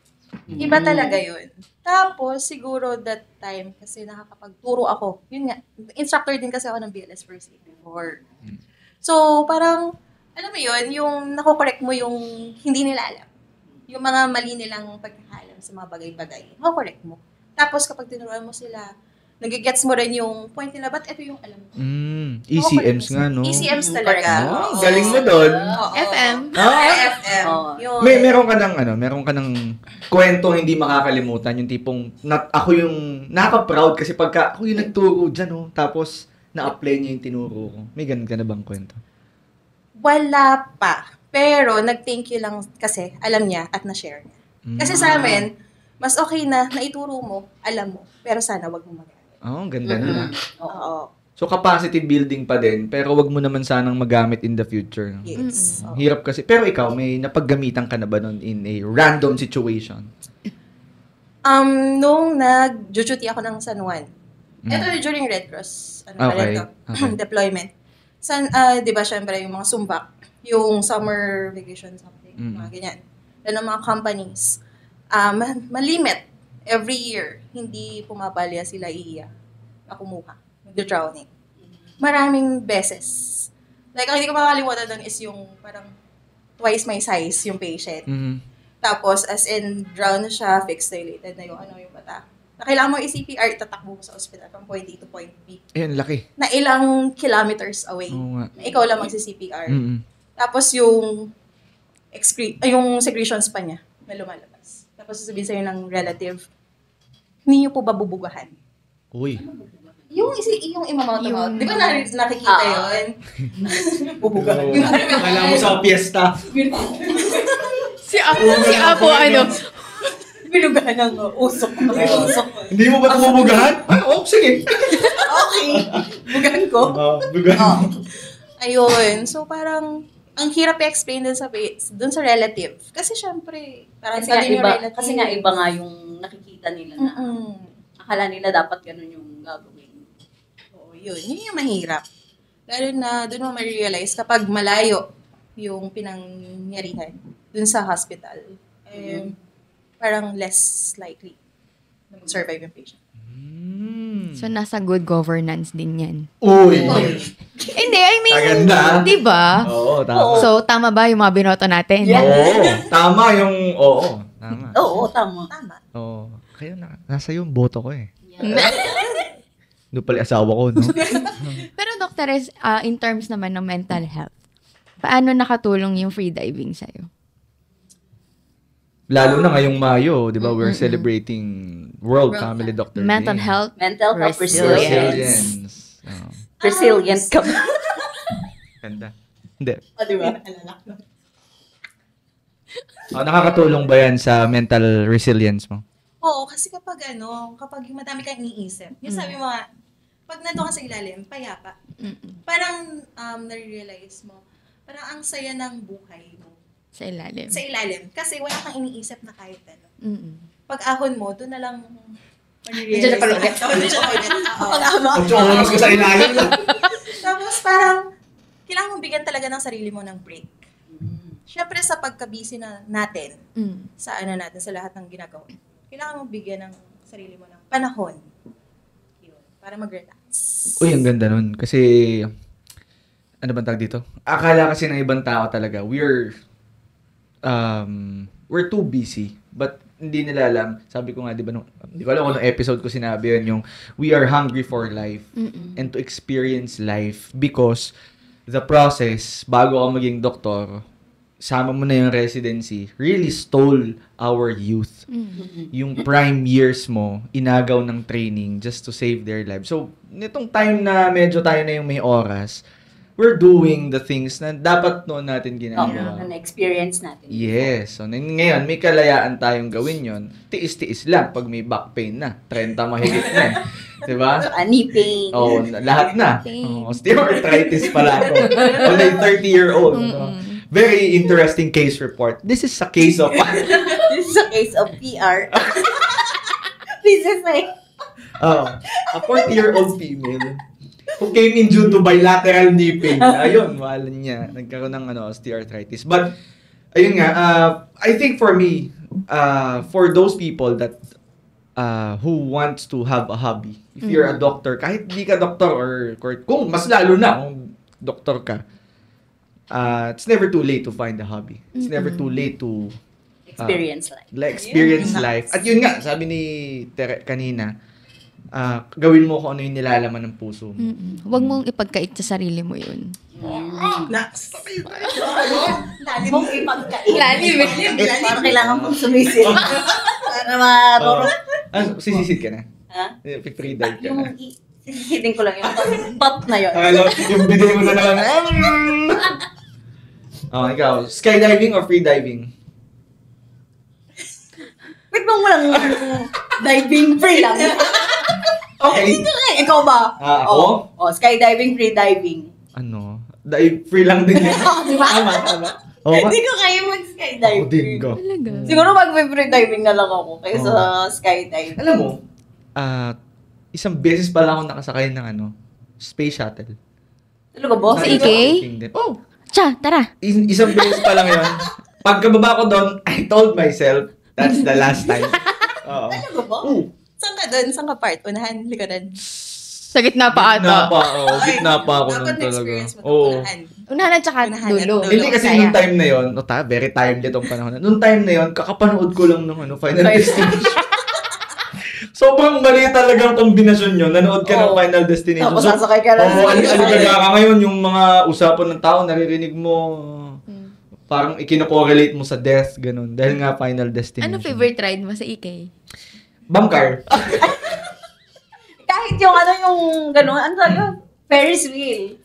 Iba talaga yun. Tapos, siguro that time, kasi nakakapagturo ako. Yun nga, instructor din kasi ako ng BLS First Aid before. So, parang, alam mo yun, yung nakokorek mo yung hindi nila alam. Yung mga mali nilang pagkakalam sa mga bagay-bagay, nakokorek mo. Tapos, kapag tinuruan mo sila, nagigets mo rin yung point nila, ba't ito yung alam mo? ECMs nga, no? ECMs talaga. Galing mo doon. FM. FM. Meron ka ng kwento hindi makakalimutan, yung tipong ako yung nakaka-proud kasi pagka ako yung nagturo diyan, tapos na-apply niya yung tinuro ko. May ganun ka na bang kwento? Wala pa. Pero nag-thank you lang kasi alam niya at na-share niya. Kasi sa amin, mas okay na naituro mo, alam mo, pero sana wag mo mag-aral. Ang ganda na. Oo. So, capacity building pa din, pero wag mo naman sanang magamit in the future. No? Yes. Hirap kasi. Pero ikaw, may napaggamitan ka na ba nun in a random situation? Nung nag-duty ako ng San Juan. Ito during Red Cross. Okay. Deployment. Di ba, syempre, yung mga sumbak, yung summer vacation something, mga ganyan. Lalo ng mga companies, malimit, every year, hindi pumabalya sila na kumuha, nag-drowning. Maraming beses. Like, ang hindi ko makakalimutan doon is yung parang twice my size yung patient. Tapos, as in, drown na siya, fixed dilated na yung mata. Na kailangan mo i-CPR, itatakbo mo sa ospital from point A to point B. Ayan, laki. Na ilang kilometers away. Na ikaw lang magsi-CPR. Tapos yung secretions pa niya na lumalabas. Tapos sasabihin sa'yo ng relative, hindi niyo po ba bubugahan? Uy. Yung imamount. Di ba nakikita yun? Bubugahan. Alam mo sa fiesta. Si Apo, Binugahan ng usok. Hindi mo ba tumubugahan? Sige. Okay. Bugahan ko. Bugahan. Ayun. So, parang, ang hirap i-explain dun sa relative. Kasi, syempre, parang kasi nga iba nga yung nakikita nila na akala nila dapat ganun yung gagawin. Oo, yun. Yun yung mahirap. Lalo na, dun mo ma-realize kapag malayo yung pinangyarihan dun sa hospital. Parang less likely na mag-survive yung patient. So, nasa good governance din yan. Uy! Hindi, I mean, Kaganda. di ba? Oo, tama. So, tama ba yung mga binoto natin? Yeah. Tama yung, tama. Oo, tama. Oo. Kaya nasa yung boto ko eh. Doon pala asawa ko, no? Pero, Dr. In terms naman ng mental health, paano nakatulong yung freediving sa'yo? Lalo na ngayong Mayo, di ba? We're celebrating World Family Doctor Day. Mental health resilience. Resilient ka ba? Ganda. Hindi. Di ba? Nakakatulong ba yan sa mental resilience mo? Oo, kasi kapag madami kang iniisip, yung sabi mo, pag nandun ka sa ilalim, payapa. Parang nare-realize mo, parang ang saya ng buhay mo. Sa ilalim. Kasi wala kang iniisip na kahit ano. Pag ahon mo, doon na lang Diyan na pala ulit. Oras ko sa ilalim. Tapos parang, kailangan mong bigyan talaga ng sarili mo ng break. Siyempre sa pagka-busy natin, sa lahat ng ginagawa, kailangan mong bigyan ng sarili mo ng panahon. Yun, para mag-relax. Uy, ang ganda nun. Kasi, ano bang tawag dito? Akala kasi ng ibang tao talaga, we're too busy. But hindi nila alam. Sabi ko nga, di ba, hindi ko alam kung episode ko sinabi yun, yung we are hungry for life and to experience life because the process, bago ka maging doktor, sama mo na yung residency, really stole our youth. Yung prime years mo, inagaw ng training just to save their lives. So, nitong time na medyo tayo na yung may oras, we're doing the things na dapat noon natin ginagawa. Na-experience natin. Yes. So, ngayon, may kalayaan tayong gawin yon. Tiis-tiis lang pag may back pain na. 30 mahigit na. Diba? Knee pain. Lahat na. Osteoarthritis pala ako. Only 30-year-old. Very interesting case report. This is a case of... This is a case of PR. This is like... a 40-year-old female who came in due to bilateral knee pain. Ayun, mahal niya. Nagkaroon ng osteoarthritis. But, ayun nga, I think for me, for those people that who wants to have a hobby, if you're a doctor, kahit di ka doctor or kung mas lalo na kung doctor ka, it's never too late to find a hobby. It's never too late to experience life. At yun nga, sabi ni Tere kanina, gawin mo kung ano yung nilalaman ng puso mo. Huwag mong ipagkait sa sarili mo yun. Next. Lalim mong ipagkait. Lalim. Parang kailangan mong sumisid. Para marunong. Sisisid ka na? Ha? Free dive ka na? Sisisidin ko lang yung pot na yun. Yung bigay mo na lang. Ikaw, skydiving or free diving? Wait mo lang diving free lang. Okay. Ikaw ba? Ako? Skydiving, free diving. Free lang din yan. Diba? Tama. Hindi ko kaya mag-skydiving. Ako din ko. Siguro mag-free diving na lang ako kaysa skydiving. Alam mo, isang beses pa lang ako nakasakay ng space shuttle. Talaga ba? Sa EK? Oh. Cha, tara. Isang beses pa lang yun. Pagkababa ko doon, I told myself, that's the last time. Oo. Talaga ba? Saan ka doon? Saan ka part? Unahan, likadan? Sa gitna pa ata. Gitna pa ako nun talaga. na-experience mo Oo. unahan. Unahan at saka Unahan at dulo. dulo. Hindi kasi nung time na yun, very timely itong panahon na. Nung time na yun, kakapanood ko lang nung Final Destination. Sobrang mali talagang kombinasyon yun. Nanood ka ng Final Destination. Tapos sasakay ka lang. Aligaga ka ngayon, yung mga usapan ng tao, naririnig mo, parang ikino-correlate mo sa death, ganun. Dahil nga Final Destination. Ano favorite ride mo sa EK? Bumcar. Kahit yung gano'n, ano yun? Ferris wheel.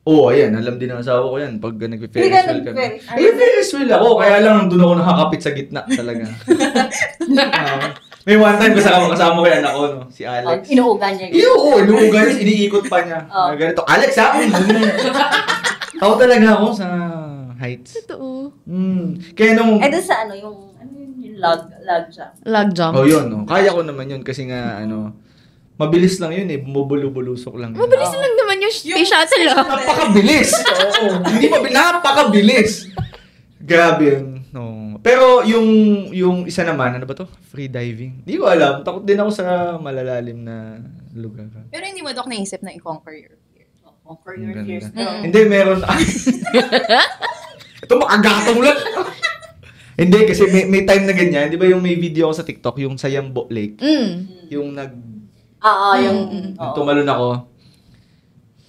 Ayan, alam din ng asawa ko yan pag nag-Ferris Hindi ka wheel kami. nag-Ferris. Ferris wheel ako, kaya lang doon ako nakakapit sa gitna talaga. May one time kasama ko yan ako, no? Si Alex. Inuugan niya yun. Inuugan niya, iniikot pa niya. Ganito, Alex ha? Ako talaga ako sa heights. Totoo. Kaya nung... Doon sa yung log jump. Log jump. Yun, no? Kaya ko naman yun kasi nga, mabilis lang yun bumubulo-bulusok lang. Mabilis lang naman yung space shuttle. Napakabilis! Oo. Hindi mabilis, napakabilis! Grabe yun. No. Pero yung isa naman, ano ba to? Free diving. Hindi ko alam. Takot din ako sa malalalim na lugar. Pero hindi mo, Dok, naisip na i-conquer your fear. Conquer your fears. Hindi, meron. Ito makagatong lang. Hindi, kasi may time na ganyan. Di ba yung may video ako sa TikTok, yung sa Yambo Lake? Yung yung tumalon ako.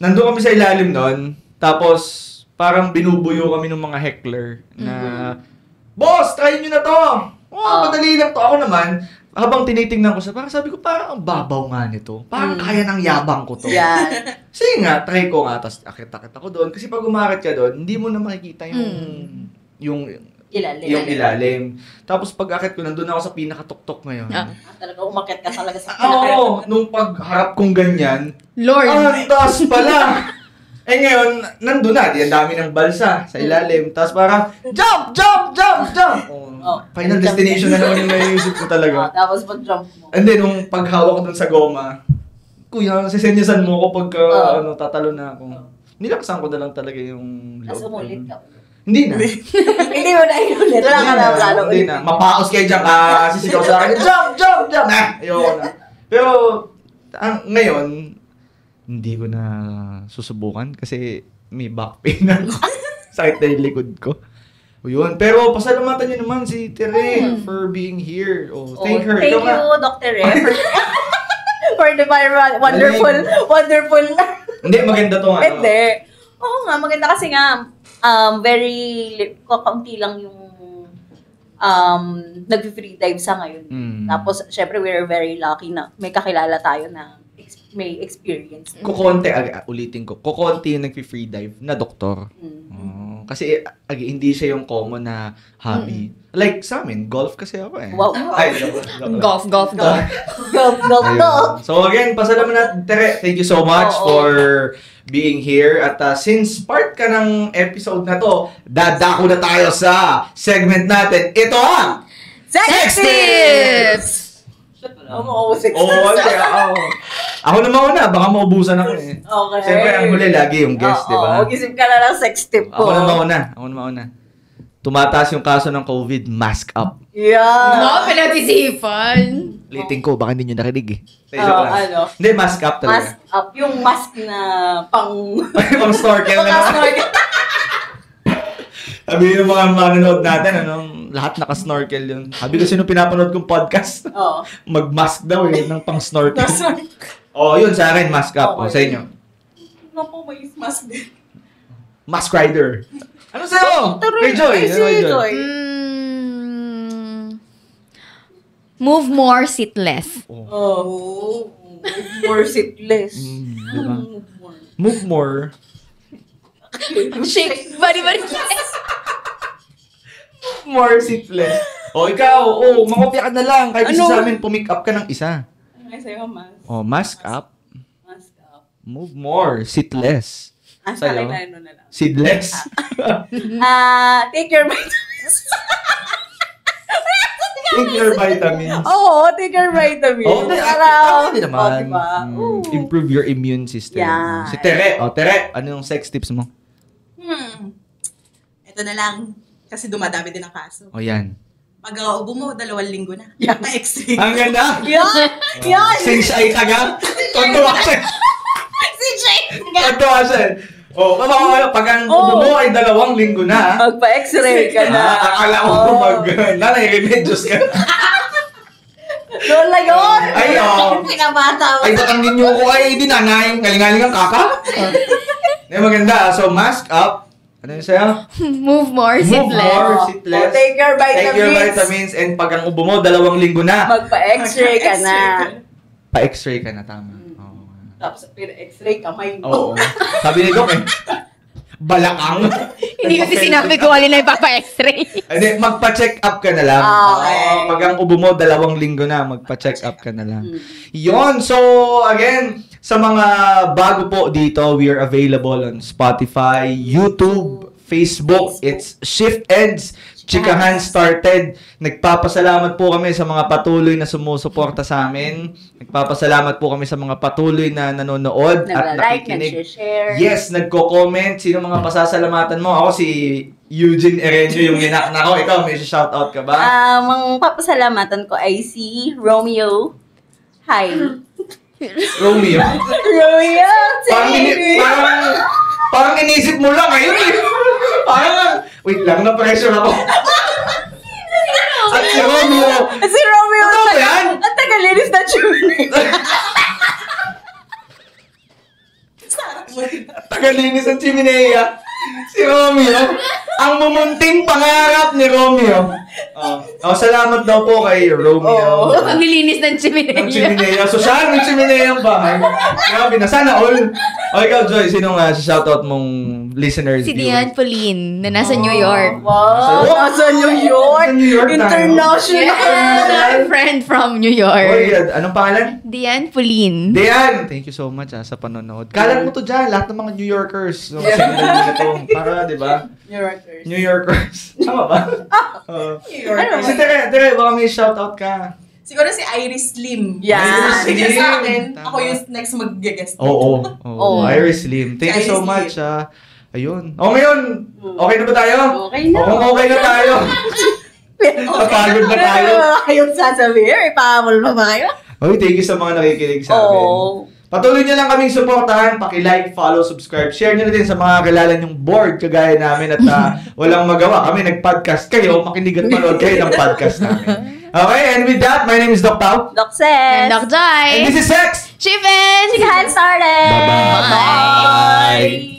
Nandun kami sa ilalim nun. Tapos, parang binubuyo kami ng mga heckler na, Boss, try nyo na to! Madali lang to. Ako naman, habang tinitingnan ko parang sabi ko, parang ang babaw nga nito. Parang kaya ng yabang ko to. Yan. Sige nga, try ko nga. Tapos akit-akit ako doon. Kasi pag umakit ka doon, hindi mo na makikita yung ilalim. Tapos pag akit ko, nandun ako sa pinakatuktok ngayon. Talaga, umakit ka talaga sa nung pagharap kong ganyan, Lord! ang taas pala! Ngayon, nandun na. Ang dami ng balsa sa ilalim. Tapos parang, jump! Final Destination na naman yung naiisip ko talaga. Tapos pag-jump mo. And then, nung paghawak ko dun sa goma, Kuya, sisenyasan mo ko pag tatalo na ako. Nilaksan ko na lang talaga yung loob. Tapos umulit ka. Hindi na. Hindi mo na inulit. Wala ka na lalo. Hindi na. Mapaos kayo dyan ka. Sisigaw sa akin. Jump! Ayoko na. Pero, ngayon, hindi ko na susubukan kasi may back pain na ako. Sakit na yung likod ko. Yun. Pero pasalamatan niyo naman si Tere for being here. Thank her. Thank you, Dr. Re, for the wonderful. Hindi, maganda to nga. Hindi. Oo nga, maganda kasi nga, kaunti lang yung nag-free dive sa ngayon. Tapos, syempre, we're very lucky na may kakilala tayo na may experience. Ulitin ko. Kukonti yung nag-free dive na doktor. Kasi hindi siya yung common na hobby. Like sa amin, golf kasi ako eh. Wow. Golf. So again, pasalamat natin, Tere. Thank you so much for being here. At since part ka ng episode na to, dadako na tayo sa segment natin. Ito ang Sex Tips! Ako na mauna, baka maubusan ako eh. Okay. Siyempre, ang huli lagi yung guest, di ba? Mag-isip ka na ng sex tip ko. Ako na mauna. Tumataas yung kaso ng COVID, mask up. Yeah. Pinag-isipan. Liting ko, baka hindi nyo narinig eh. Hindi, mask up talaga. Mask up, yung mask na pang snorkel na naman. Sabi yung mga manonood natin, lahat naka-snorkel yun. Sabi ko, sino pinapanood kong podcast? Mag-mask daw ng pang-snorkel. Yun sa akin, mask up. Sa inyo? Napo, may mask din. Mask rider. Ano sa'yo? Kay Joy. Move more, sit less. More seatless. Diba? Move more. Shake. Bari. More seatless. Ikaw. Mangopya ka na lang. Kahit isa sa amin, pumick up ka ng isa. Ano sa'yo, mask? Mask up. Mask up. Move more. Sit less. Sa akin na lang. Seedless. Take your vitamins. Take your vitamins. Oo, take your vitamins. Oo, Para, naman. diba? Improve your immune system. Yeah. Si Tere. Tere, ano yung sex tips mo? Ito na lang. Kasi dumadami din ang kaso. Yan. Pag ubo mo, 2 linggo na. Pa-x-ray. Ang ganda. Yan! Since ay taga, tontuwa siya. Si Jake! Tontuwa siya. Pag ang ubo mo ay 2 linggo na. Magpa-x-ray ka na. Akala ko nanay, remedios ka. Lola yun! Ay, Pinabata mo. Ay, batang ninyo ko ay dinanay. Galing-galing ang kaka. Maganda. So, mask up. Ano yun sa'yo? Move more, sit Move less. more, sit less. Take your vitamins. Take your vitamins. And pag ang ubo mo, 2 linggo na. Magpa-x-ray ka na. Pa-x-ray ka na, tama. Tapos pina-x-ray kamay mo. Oo. Sabi ni Doc balakang. Hindi kasi sinabi ko alin na ipapa-x-ray. Hindi, magpa-check up ka na lang. Okay. Pag ang ubo mo, 2 linggo na, magpa-check up ka na lang. Yon. So, again, sa mga bago po dito, we are available on Spotify, YouTube, Facebook. It's Shift Ends. Chikahan started. Nagpapasalamat po kami sa mga patuloy na sumusuporta sa amin. Nagpapasalamat po kami sa mga patuloy na nanonood at nakikinig. Nag-share. Yes, nagko-comment. Sino mga pasasalamatan mo? Ako si Eugene Erenio, yung ginakna ko. Ikaw, may shoutout ka ba? Ang papasalamatan ko ay si Romeo. Hi. Romeo. Romeo, Parang inisip mo lang ngayon eh. Wait lang, na-pressure ako. At si Romeo. Si Romeo. Ano ba yan? Ang tagalinis na tune. Tagalinis ang chiminea. Si Romeo. Ang mumunting pangarap ni Romeo. Salamat daw po kay Romeo. Ang nilinis ng chimenea. Ng chiminea. So, siya may chiminea ang bahay. Grabe na. Sana all. O, ikaw, Joy, sinong shoutout mong listeners? Si Diane Pauline, na nasa New York. Wow, nasa New York. New York International. Yes, a friend from New York. Oh, yeah. Anong pangalan? Diane Pauline. Diane! Thank you so much sa panonood. Kalat mo to dyan, lahat ng mga New Yorkers. So, para, di ba? New Yorkers. New Yorkers. Tama ba? Yorkers. Si Tere, baka may shoutout ka. Siguro si Iris Lim. Yeah. Kasi sa akin, Tama. ako yung next mag-guest. Oo. Oo. Iris Lim. Thank you so Iris much. Ayun. Ngayon, okay na ba tayo? Okay na. Okay na tayo. Napagod na tayo. Kayong sasabihin, ipahamol pa ba kayo? Thank you sa mga nakikinig sa akin. Patuloy nyo lang kaming suportahan, paki-like, follow, subscribe, share nyo na din sa mga kilala nyong board kagaya namin at walang magawa. Kami nag-podcast kayo, makinig at manood kayo ng podcast namin. Okay, and with that, my name is Doc Pao. Doc Ses. And Doc Jai. And this is Sex! Chiffin! Chikahan started. Bye-bye. Bye.